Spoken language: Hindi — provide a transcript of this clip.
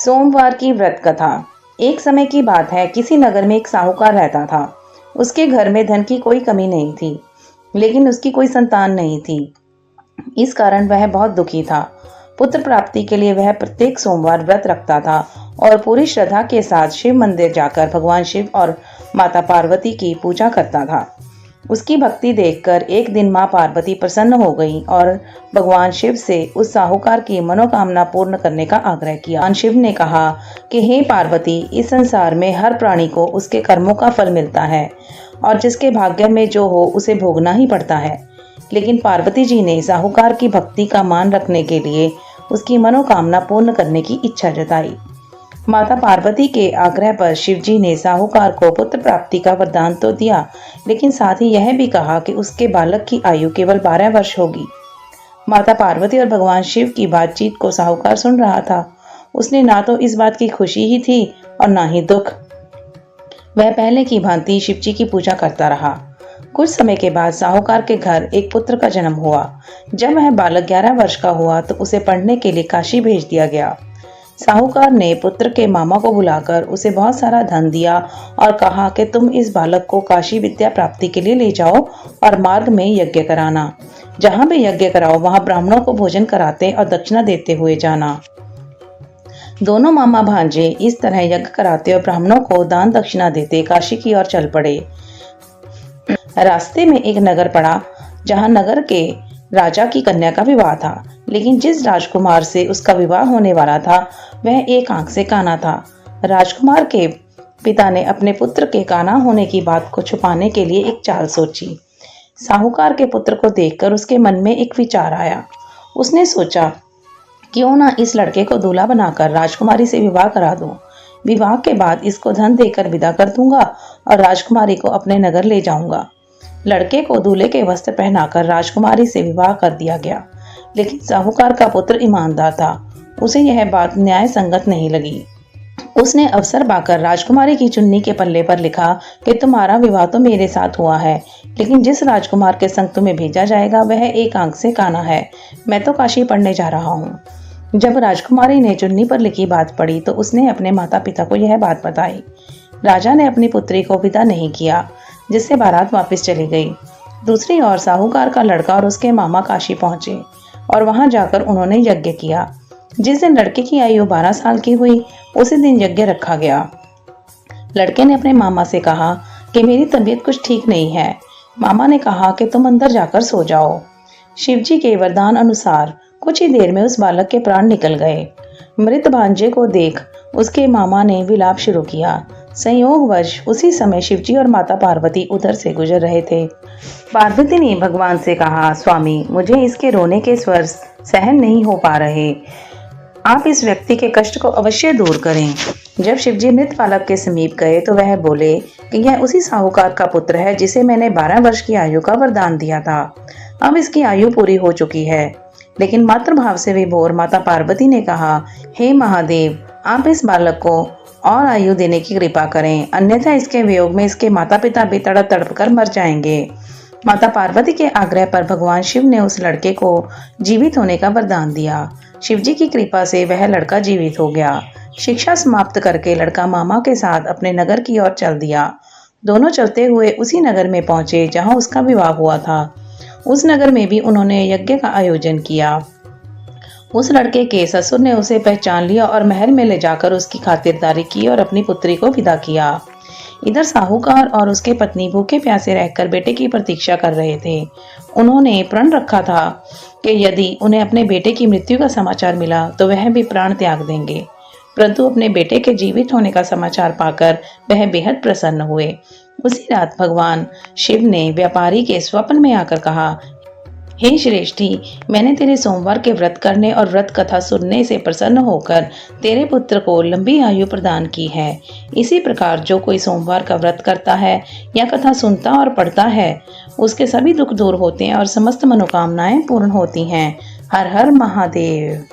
सोमवार की व्रत कथा। एक समय की बात है, किसी नगर में एक साहूकार रहता था। उसके घर में धन की कोई कमी नहीं थी, लेकिन उसकी कोई संतान नहीं थी। इस कारण वह बहुत दुखी था। पुत्र प्राप्ति के लिए वह प्रत्येक सोमवार व्रत रखता था और पूरी श्रद्धा के साथ शिव मंदिर जाकर भगवान शिव और माता पार्वती की पूजा करता था। उसकी भक्ति देखकर एक दिन मां पार्वती प्रसन्न हो गई और भगवान शिव से उस साहूकार की मनोकामना पूर्ण करने का आग्रह किया। भगवान शिव ने कहा कि हे पार्वती, इस संसार में हर प्राणी को उसके कर्मों का फल मिलता है और जिसके भाग्य में जो हो उसे भोगना ही पड़ता है। लेकिन पार्वती जी ने साहूकार की भक्ति का मान रखने के लिए उसकी मनोकामना पूर्ण करने की इच्छा जताई। माता पार्वती के आग्रह पर शिवजी ने साहूकार को पुत्र प्राप्ति का वरदान तो दिया, लेकिन साथ ही यह भी कहा कि उसके बालक की आयु केवल 12 वर्ष होगी। माता पार्वती और भगवान शिव की बातचीत को साहूकार सुन रहा था। उसने ना तो इस बात की खुशी ही थी और ना ही दुख। वह पहले की भांति शिवजी की पूजा करता रहा। कुछ समय के बाद साहूकार के घर एक पुत्र का जन्म हुआ। जब वह बालक 11 वर्ष का हुआ तो उसे पढ़ने के लिए काशी भेज दिया गया। साहूकार ने पुत्र के मामा को बुलाकर उसे बहुत सारा धन दिया और कहा कि तुम इस बालक को काशी विद्या प्राप्ति के लिए ले जाओ और मार्ग में यज्ञ कराना। जहां भी यज्ञ कराओ वहां ब्राह्मणों को भोजन कराते और दक्षिणा देते हुए जाना। दोनों मामा भांजे इस तरह यज्ञ कराते और ब्राह्मणों को दान दक्षिणा देते काशी की ओर चल पड़े। रास्ते में एक नगर पड़ा, जहां नगर के राजा की कन्या का विवाह था, लेकिन जिस राजकुमार से उसका विवाह होने वाला था वह एक आंख से काना था। राजकुमार के पिता ने अपने पुत्र के काना होने की बात को छुपाने के लिए एक चाल सोची। साहूकार के पुत्र को देखकर उसके मन में एक विचार आया। उसने सोचा, क्यों ना इस लड़के को दूल्हा बनाकर राजकुमारी से विवाह करा दूं। विवाह के बाद इसको धन देकर विदा कर दूंगा और राजकुमारी को अपने नगर ले जाऊंगा। लड़के को दूल्हे के वस्त्र पहनाकर राजकुमारी से विवाह कर दिया गया, लेकिन साहूकार का पुत्र ईमानदार था। उसे यह बात न्याय संगत नहीं लगी। उसने अवसर पाकर राजकुमारी की चुन्नी के पल्ले पर लिखा कि तुम्हारा विवाह तो मेरे साथ हुआ है, लेकिन जिस राजकुमार के संग तुम्हें भेजा जाएगा वह एक आंख से काना है। मैं तो काशी पढ़ने जा रहा हूँ। जब राजकुमारी ने चुन्नी पर लिखी बात पढ़ी तो उसने अपने माता पिता को यह बात बताई। राजा ने अपनी पुत्री को विदा नहीं किया, जिससे बारात वापस चली गई। दूसरी ओर साहूकार का लड़का और उसके मामा काशी पहुंचे और वहां जाकर उन्होंने यज्ञ किया। जिस दिन लड़के की आयु 12 साल की हुई उसी दिन यज्ञ रखा गया। लड़के ने अपने मामा से कहा कि मेरी तबीयत कुछ ठीक नहीं है। मामा ने कहा कि तुम अंदर जाकर सो जाओ। शिवजी के वरदान अनुसार कुछ ही देर में उस बालक के प्राण निकल गए। मृत भांजे को देख उसके मामा ने विलाप शुरू किया। संयोगवश उसी समय शिवजी और माता पार्वती उधर से गुजर रहे थे। पार्वती ने भगवान से कहा, स्वामी, मुझे इसके रोने के स्वर सहन नहीं हो पा रहे। आप इस व्यक्ति के कष्ट को अवश्य दूर करें। जब शिवजी मृत बालक के समीप गए तो वह बोले कि यह उसी साहूकार का पुत्र है जिसे मैंने 12 वर्ष की आयु का वरदान दिया था। अब इसकी आयु पूरी हो चुकी है। लेकिन मातृभाव से विभोर माता पार्वती ने कहा, हे महादेव, आप इस बालक को और आयु देने की कृपा करें, अन्यथा इसके वियोग में इसके माता पिता भी तड़प तड़प कर मर जाएंगे। माता पार्वती के आग्रह पर भगवान शिव ने उस लड़के को जीवित होने का वरदान दिया। शिवजी की कृपा से वह लड़का जीवित हो गया। शिक्षा समाप्त करके लड़का मामा के साथ अपने नगर की ओर चल दिया। दोनों चलते हुए उसी नगर में पहुंचे जहां उसका विवाह हुआ था। उस नगर में भी उन्होंने यज्ञ का आयोजन किया। उस लड़के के ससुर ने उसे पहचान लिया और महल में ले जाकर उसकी खातिरदारी की और अपनी पुत्री को विदा किया। इधर साहूकार और उसके पत्नी भूखे प्यासे रहकर बेटे की प्रतीक्षा कर रहे थे। उन्होंने प्रण रखा था कि यदि उन्हें अपने बेटे की मृत्यु का समाचार मिला तो वह भी प्राण त्याग देंगे, परंतु अपने बेटे के जीवित होने का समाचार पाकर वह बेहद प्रसन्न हुए। उसी रात भगवान शिव ने व्यापारी के स्वप्न में आकर कहा, हे श्रेष्ठी, मैंने तेरे सोमवार के व्रत करने और व्रत कथा सुनने से प्रसन्न होकर तेरे पुत्र को लंबी आयु प्रदान की है। इसी प्रकार जो कोई सोमवार का व्रत करता है या कथा सुनता और पढ़ता है उसके सभी दुख दूर होते हैं और समस्त मनोकामनाएं पूर्ण होती हैं। हर हर महादेव।